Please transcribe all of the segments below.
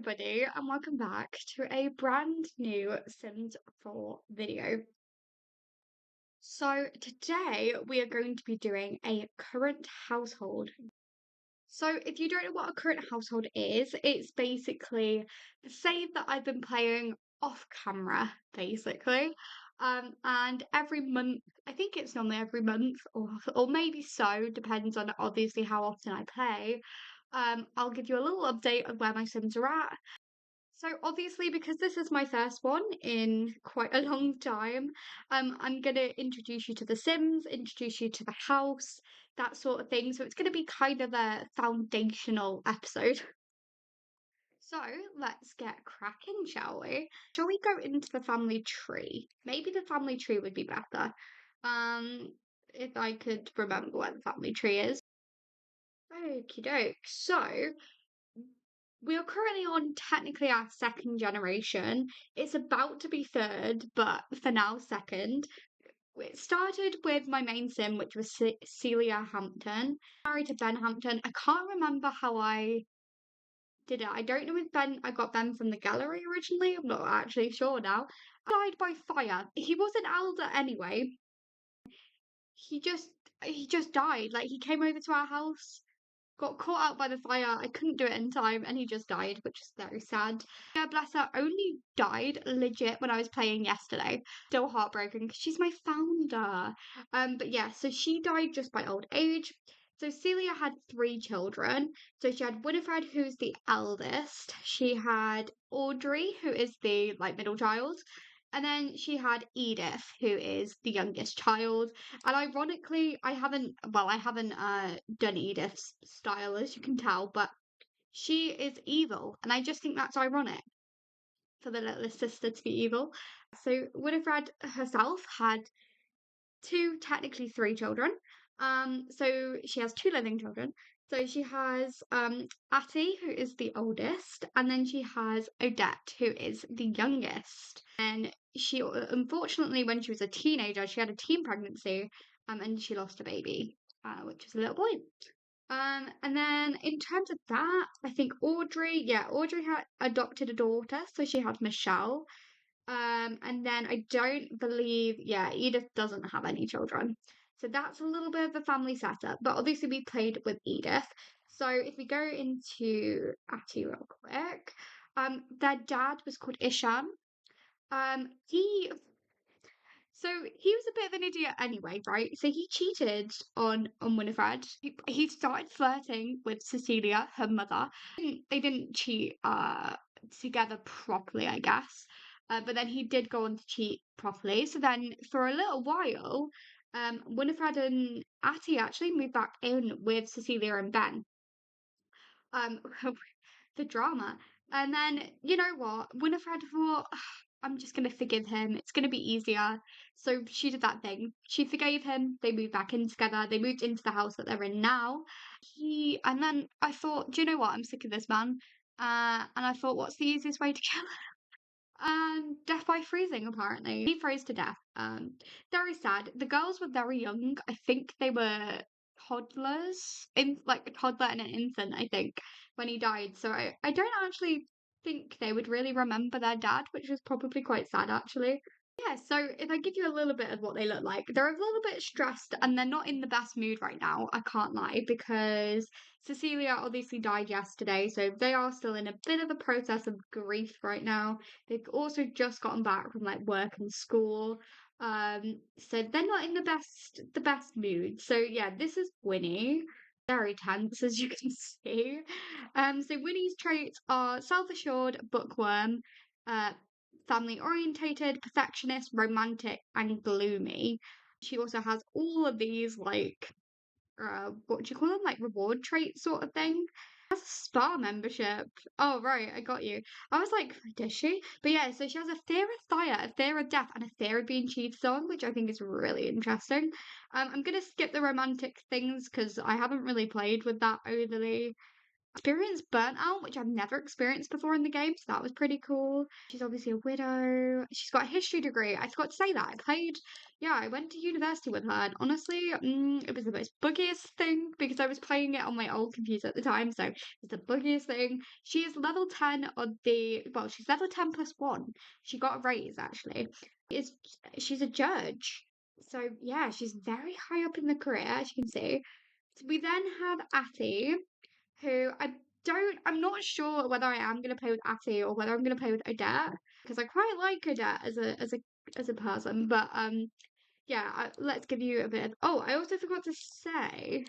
everybody, and welcome back to a brand new Sims 4 video. So today we are going to be doing a current household. So if you don't know what a current household is, it's basically the save that I've been playing off camera, basically. And every month, I think it's normally every month, or maybe so, depends on obviously how often I play. I'll give you a little update of where my Sims are at. So obviously, because this is my first one in quite a long time, I'm gonna introduce you to The Sims, introduce you to the house, that sort of thing. So it's gonna be kind of a foundational episode. So let's get cracking, shall we? Shall we go into the family tree? Maybe the family tree would be better. If I could remember where the family tree is. Okie doke. So we are currently on technically our second generation. It's about to be third, but for now, second. It started with my main sim, which was Celia Hampton. Married to Ben Hampton. I can't remember how I did it. I don't know if I got Ben from the gallery originally. I'm not actually sure now. Died by fire. He was an elder anyway. He just he just died. Like he came over to our house, got caught out by the fire. I couldn't do it in time, and he just died, which is very sad. Yeah, bless her, only died legit when I was playing yesterday. Still heartbroken because she's my founder. But yeah, so she died just by old age. So Celia had three children. So she had Winifred, who's the eldest. She had Audrey, who is the middle child. And then she had Edith, who is the youngest child. And ironically, I haven't done Edith's style, as you can tell, but she is evil, and I just think that's ironic for the littlest sister to be evil. So Winifred herself had technically three children. So she has two living children. So she has Atty, who is the oldest, and then she has Odette, who is the youngest. And she, unfortunately, when she was a teenager, she had a teen pregnancy, and she lost a baby, which is a little boy. And then in terms of that, I think Audrey had adopted a daughter, so she had Michelle. And then I don't believe, Edith doesn't have any children. So that's a little bit of a family setup. But obviously we played with Edith. So if we go into Atty real quick, their dad was called Ishan. He so he was a bit of an idiot anyway, right? So he cheated on Winifred. He started flirting with Cecilia, her mother. They didn't cheat together properly, I guess. But then he did go on to cheat properly. So then for a little while, Winifred and Atty actually moved back in with Cecilia and Ben. Um, the drama. And then, you know what? Winifred thought, I'm just going to forgive him. It's going to be easier. So she did that thing. She forgave him. They moved back in together. They moved into the house that they're in now. And then I thought, do you know what? I'm sick of this man. And I thought, what's the easiest way to kill him? Death by freezing, apparently. He froze to death. Very sad. The girls were very young. I think they were toddlers, like a toddler and an infant, I think, when he died. So I don't actually think they would really remember their dad, which is probably quite sad, actually. Yeah, so if I give you a little bit of what they look like, they're a little bit stressed and they're not in the best mood right now, I can't lie, because Cecilia obviously died yesterday, so they are still in a bit of a process of grief right now. They've also just gotten back from work and school. So they're not in the best mood. So yeah, this is Winnie. Very tense, as you can see. So Winnie's traits are self-assured, bookworm, uh, family orientated, perfectionist, romantic, and gloomy. She also has all of these what do you call them? Like reward traits sort of thing. Has a spa membership. Oh right, I got you. I was like, does she? But yeah, so she has a fear of fire, a fear of death, and a fear of being cheated on, which I think is really interesting. I'm gonna skip the romantic things because I haven't really played with that overly. experienced burnout, which I've never experienced before in the game, so that was pretty cool. She's obviously a widow. She's got a history degree. I forgot to say that. I went to university with her, and honestly, it was the most buggiest thing because I was playing it on my old computer at the time, so it's the buggiest thing. She is level 10 on she's level 10 plus 1. She got a raise, actually. She's a judge. So, yeah, she's very high up in the career, as you can see. So we then have Atty, who I'm not sure whether I am going to play with Atty or whether I'm going to play with Odette because I quite like Odette as a person. But let's give you a bit of. Oh, I also forgot to say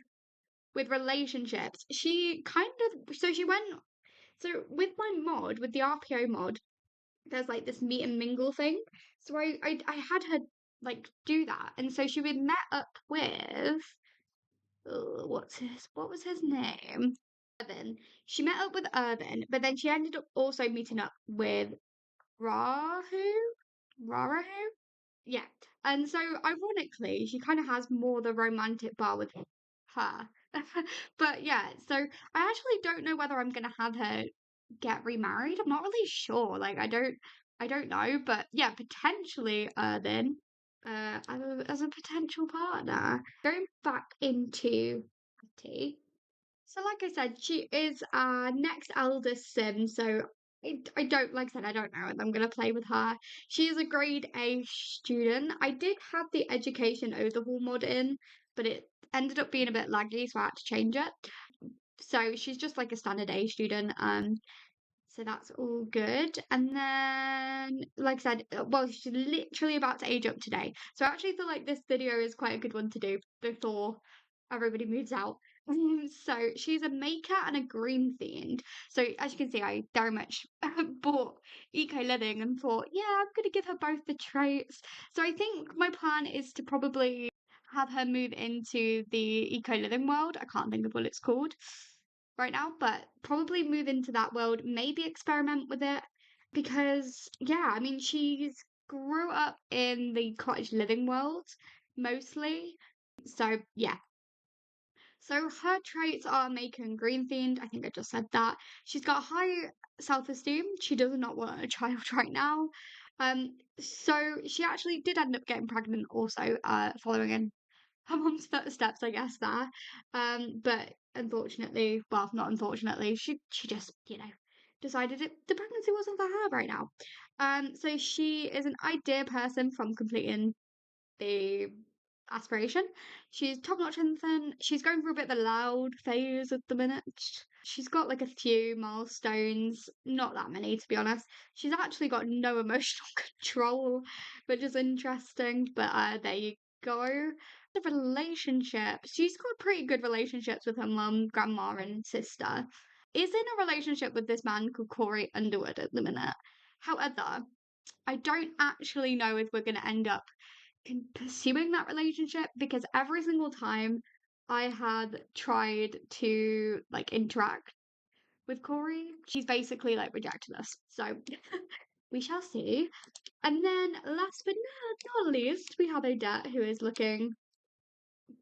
with relationships, she kind of she went with my mod with the RPO mod. There's like this meet and mingle thing, so I had her like do that, and so she would met up with what was his name? Irvin. She met up with Irvin, but then she ended up also meeting up with Rahu. Rahu? Yeah. And so ironically, she kind of has more the romantic bar with her. But yeah, so I actually don't know whether I'm gonna have her get remarried. I'm not really sure. Like I don't know, but yeah, potentially Irvin as a potential partner. Going back into Hattie. So, like I said, she is our next eldest sim. So, I don't, like I said, I don't know if I'm going to play with her. She is a grade A student. I did have the education overhaul mod in, but it ended up being a bit laggy, so I had to change it. So, she's just like a standard A student. So that's all good. And then, like I said, she's literally about to age up today. So I actually feel like this video is quite a good one to do before everybody moves out. So she's a maker and a green themed. So as you can see, I very much bought eco living and thought, yeah, I'm gonna give her both the traits. So I think my plan is to probably have her move into the eco living world. I can't think of what it's called right now, but probably move into that world, maybe experiment with it because yeah, I mean she's grew up in the cottage living world mostly. So yeah. So her traits are maker and green themed. I think I just said that. She's got high self-esteem. She does not want a child right now. So she actually did end up getting pregnant also, following in her mum's footsteps, I guess, there. But unfortunately, well, not unfortunately, she just, decided the pregnancy wasn't for her right now. So she is an idea person from completing the aspiration. She's top notch anything. She's going through a bit of a loud phase at the minute. She's got like a few milestones, not that many to be honest. She's actually got no emotional control, which is interesting, but there you go. The relationship. She's got pretty good relationships with her mum, grandma, and sister. Is in a relationship with this man called Corey Underwood at the minute. However, I don't actually know if we're going to end up pursuing that relationship because every single time I have tried to like interact with Corey, she's basically like rejected us. So we shall see. And then last but not least, we have Odette who is looking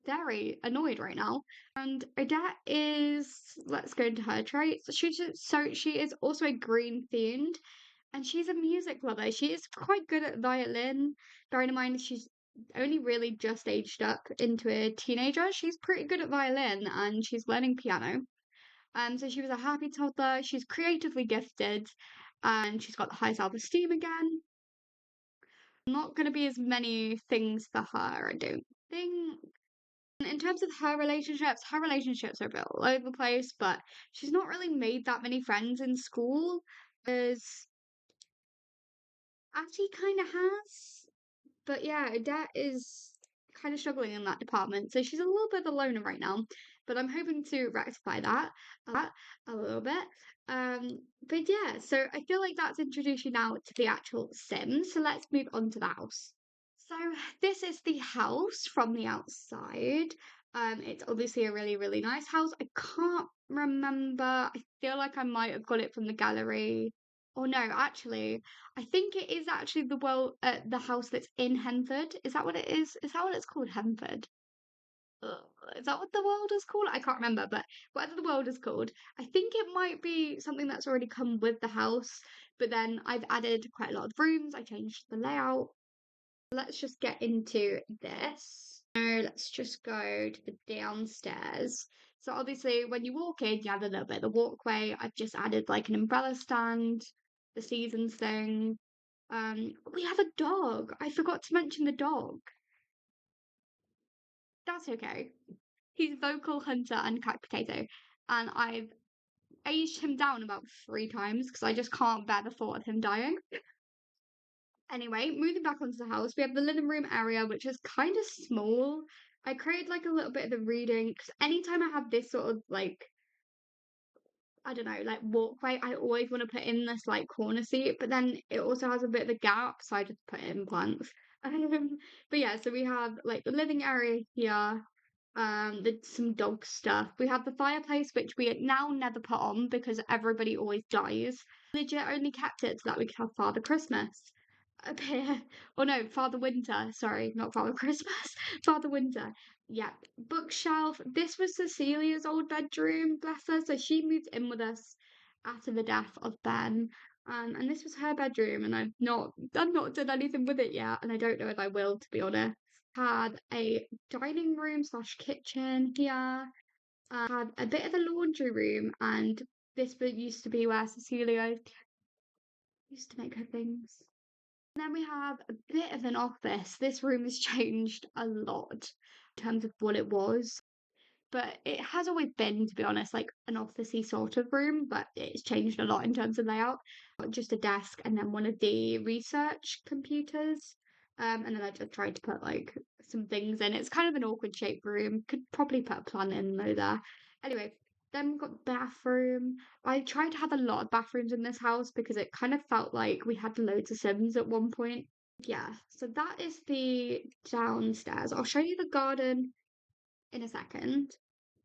very annoyed right now. And Odette is, let's go into her traits. She is also a green themed and she's a music lover. She is quite good at violin. Bearing in mind she's only really just aged up into a teenager. She's pretty good at violin and she's learning piano. So she was a happy toddler. She's creatively gifted and she's got the high self-esteem again. Not going to be as many things for her, I don't think. In terms of her relationships are a bit all over the place, but she's not really made that many friends in school. As Atty kind of has. But yeah, Odette is kind of struggling in that department. So she's a little bit of a loner right now. But I'm hoping to rectify that a little bit. But yeah, so I feel like that's introduced you now to the actual Sims. So let's move on to the house. So this is the house from the outside. It's obviously a really, really nice house. I can't remember. I feel like I might have got it from the gallery. Or no, actually, I think it is actually the house that's in Henford. Is that what it is? Is that what it's called, Henford? Is that what the world is called? I can't remember, but whatever the world is called, I think it might be something that's already come with the house. But then I've added quite a lot of rooms. I changed the layout. Let's just get into this. So let's just go to the downstairs. So obviously when you walk in, you have a little bit of the walkway. I've just added like an umbrella stand, the seasons thing. We have a dog. I forgot to mention the dog. That's okay. He's Vocal Hunter and Cat Potato, and I've aged him down about 3 times because I just can't bear the thought of him dying. Anyway, moving back onto the house, we have the living room area, which is kind of small. I created like a little bit of the reading because anytime I have this sort of like, I don't know, like walkway, I always want to put in this like corner seat, but then it also has a bit of a gap, so I just put in plants. But yeah, so we have like the living area here, some dog stuff. We have the fireplace, which we now never put on because everybody always dies. Legit only kept it so that we could have Father Christmas up here. Oh no, Father Winter. Sorry, not Father Christmas. Father Winter. Yeah. Bookshelf. This was Cecilia's old bedroom, bless her. So she moved in with us after the death of Ben. And this was her bedroom, and I've not done anything with it yet, and I don't know if I will, to be honest. Had a dining room slash kitchen here. Had a bit of a laundry room, and this used to be where Cecilia used to make her things. And then we have a bit of an office. This room has changed a lot in terms of what it was. But it has always been, to be honest, like an officey sort of room, but it's changed a lot in terms of layout. Just a desk and then one of the research computers. And then I just tried to put like some things in. It's kind of an awkward shaped room. Could probably put a plant in though there. Anyway, then we've got bathroom. I tried to have a lot of bathrooms in this house because it kind of felt like we had loads of Sims at one point. Yeah, so that is the downstairs. I'll show you the garden in a second.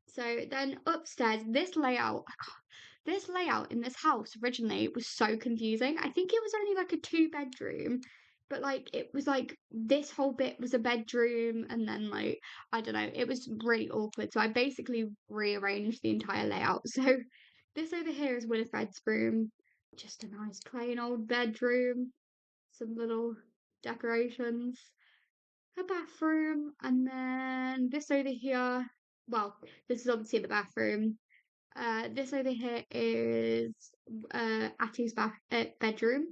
So then upstairs, this layout in this house originally was so confusing. I think it was only like a 2 bedroom, but like it was like this whole bit was a bedroom, and then like I don't know, it was really awkward. So I basically rearranged the entire layout. So this over here is Winifred's room, just a nice plain old bedroom, some little decorations, her bathroom, and then this over here. Well, this is obviously the bathroom. This over here is Attie's bedroom,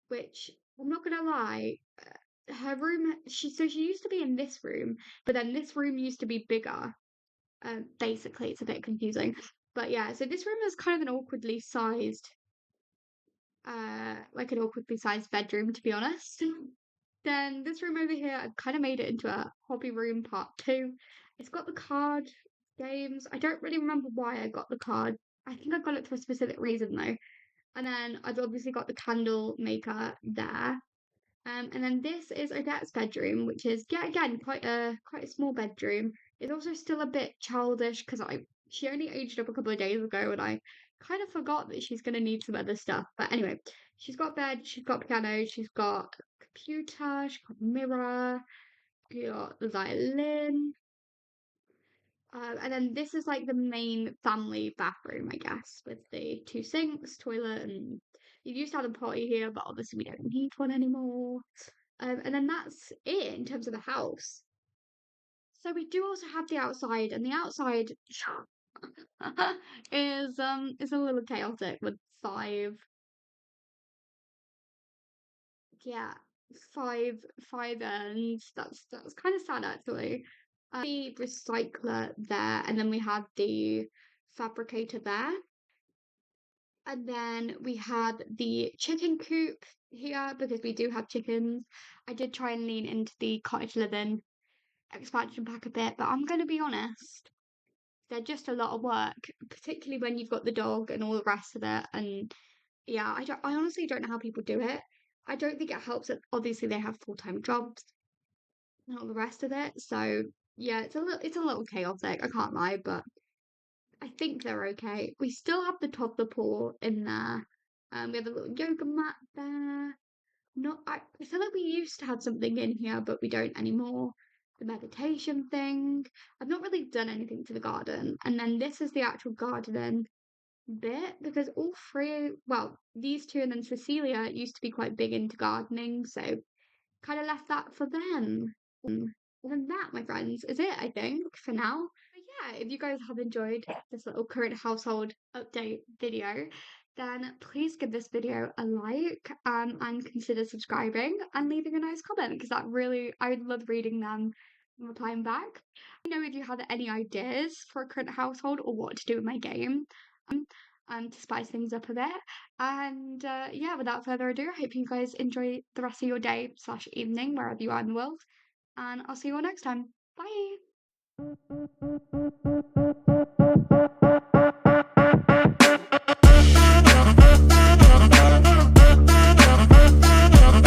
which I'm not gonna lie, her room. She used to be in this room, but then this room used to be bigger. Basically, it's a bit confusing, but yeah. So this room is kind of like an awkwardly sized bedroom, to be honest. Then this room over here, I've kind of made it into a hobby room part two. It's got the card games. I don't really remember why I got the card. I think I got it for a specific reason though. And then I've obviously got the candle maker there. And then this is Odette's bedroom, which is yet again quite a small bedroom. It's also still a bit childish because she only aged up a couple of days ago, and I kind of forgot that she's gonna need some other stuff. But anyway, she's got bed, she's got piano, she's got computer, she's got mirror, she's got the violin. And then this is like the main family bathroom, I guess, with the 2 sinks, toilet, and you used to have a potty here, but obviously we don't need one anymore. And then that's it in terms of the house. So we do also have the outside, and the outside is a little chaotic with yeah, five ends. That's kind of sad actually. The recycler there, and then we have the fabricator there. And then we have the chicken coop here because we do have chickens. I did try and lean into the cottage living expansion pack a bit, but I'm going to be honest, they're just a lot of work, particularly when you've got the dog and all the rest of it. And yeah, I honestly don't know how people do it. I don't think it helps that obviously they have full-time jobs and all the rest of it. So yeah, it's a little chaotic, I can't lie, but I think they're okay. We still have the toddler pool in there. We have a little yoga mat there. I feel like we used to have something in here, but we don't anymore. the meditation thing. I've not really done anything to the garden. And then this is the actual gardening bit because all three, well, these two and then Cecilia used to be quite big into gardening, so kind of left that for them. Other than that, my friends, is it, I think, for now. But yeah, if you guys have enjoyed this little current household update video, then please give this video a like and consider subscribing and leaving a nice comment because that really, I would love reading them and replying back. Let me know if you have any ideas for a current household or what to do with my game to spice things up a bit. And yeah, without further ado, I hope you guys enjoy the rest of your day slash evening, wherever you are in the world. And I'll see you all next time. Bye.